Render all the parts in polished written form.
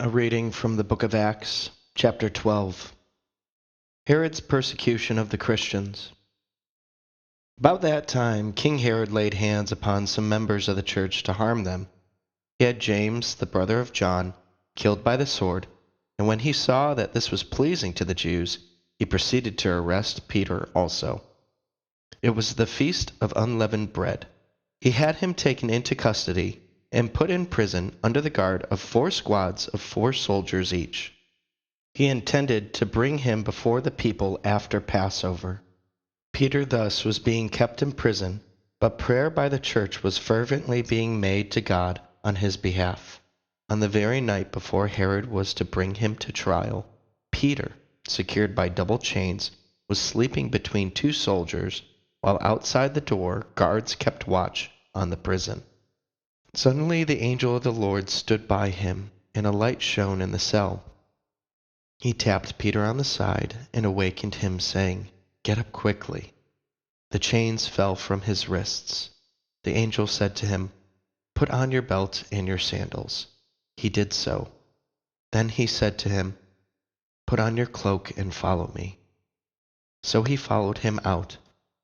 A reading from the book of Acts, chapter 12. Herod's persecution of the Christians. About that time, King Herod laid hands upon some members of the church to harm them. He had James, the brother of John, killed by the sword, and when he saw that this was pleasing to the Jews, he proceeded to arrest Peter also. It was the feast of unleavened bread. He had him taken into custody and put in prison under the guard of 4 squads of 4 soldiers each. He intended to bring him before the people after Passover. Peter thus was being kept in prison, but prayer by the church was fervently being made to God on his behalf. On the very night before Herod was to bring him to trial, Peter, secured by double chains, was sleeping between 2 soldiers, while outside the door guards kept watch on the prison. Suddenly the angel of the Lord stood by him, and a light shone in the cell. He tapped Peter on the side and awakened him, saying, "Get up quickly." The chains fell from his wrists. The angel said to him, "Put on your belt and your sandals." He did so. Then he said to him, "Put on your cloak and follow me." So he followed him out,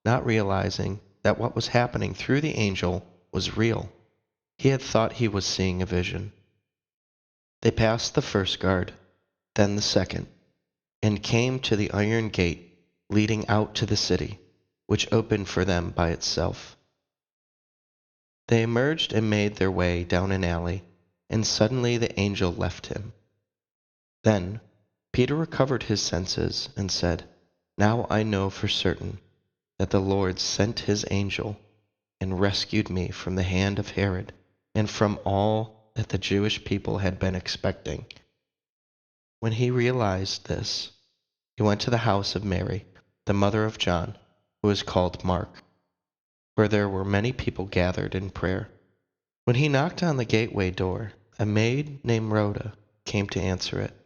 not realizing that what was happening through the angel was real. He had thought he was seeing a vision. They passed the first guard, then the second, and came to the iron gate leading out to the city, which opened for them by itself. They emerged and made their way down an alley, and suddenly the angel left him. Then Peter recovered his senses and said, "Now I know for certain that the Lord sent his angel and rescued me from the hand of Herod and from all that the Jewish people had been expecting." When he realized this, he went to the house of Mary, the mother of John, who is called Mark, where there were many people gathered in prayer. When he knocked on the gateway door, a maid named Rhoda came to answer it.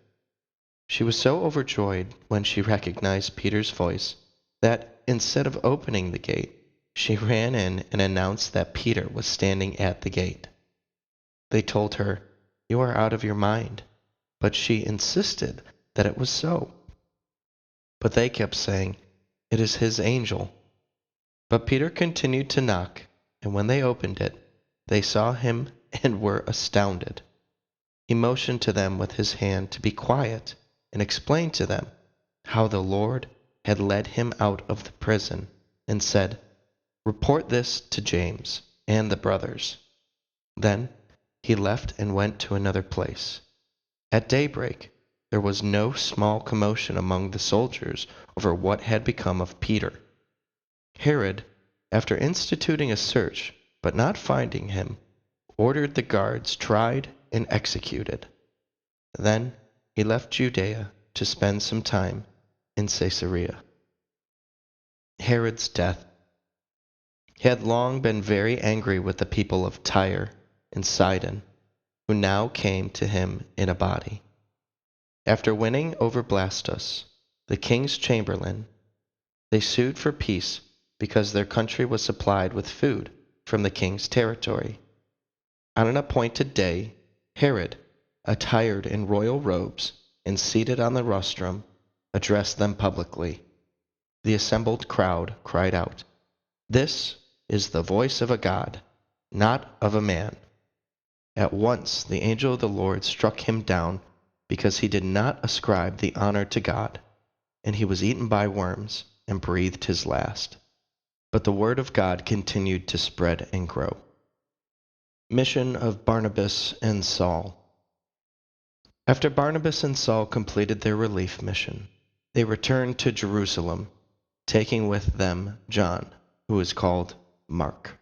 She was so overjoyed when she recognized Peter's voice that instead of opening the gate, she ran in and announced that Peter was standing at the gate. They told her, "You are out of your mind," but she insisted that it was so. But they kept saying, "It is his angel." But Peter continued to knock, and when they opened it, they saw him and were astounded. He motioned to them with his hand to be quiet and explained to them how the Lord had led him out of the prison and said, "Report this to James and the brothers." Then he left and went to another place. At daybreak, there was no small commotion among the soldiers over what had become of Peter. Herod, after instituting a search but not finding him, ordered the guards tried and executed. Then he left Judea to spend some time in Caesarea. Herod's death. He had long been very angry with the people of Tyre and Sidon, who now came to him in a body. After winning over Blastus, the king's chamberlain, they sued for peace because their country was supplied with food from the king's territory. On an appointed day, Herod, attired in royal robes and seated on the rostrum, addressed them publicly. The assembled crowd cried out, "This is the voice of a god, not of a man." At once the angel of the Lord struck him down because he did not ascribe the honor to God, and he was eaten by worms and breathed his last. But the word of God continued to spread and grow. Mission of Barnabas and Saul. After Barnabas and Saul completed their relief mission, they returned to Jerusalem, taking with them John, who is called Mark.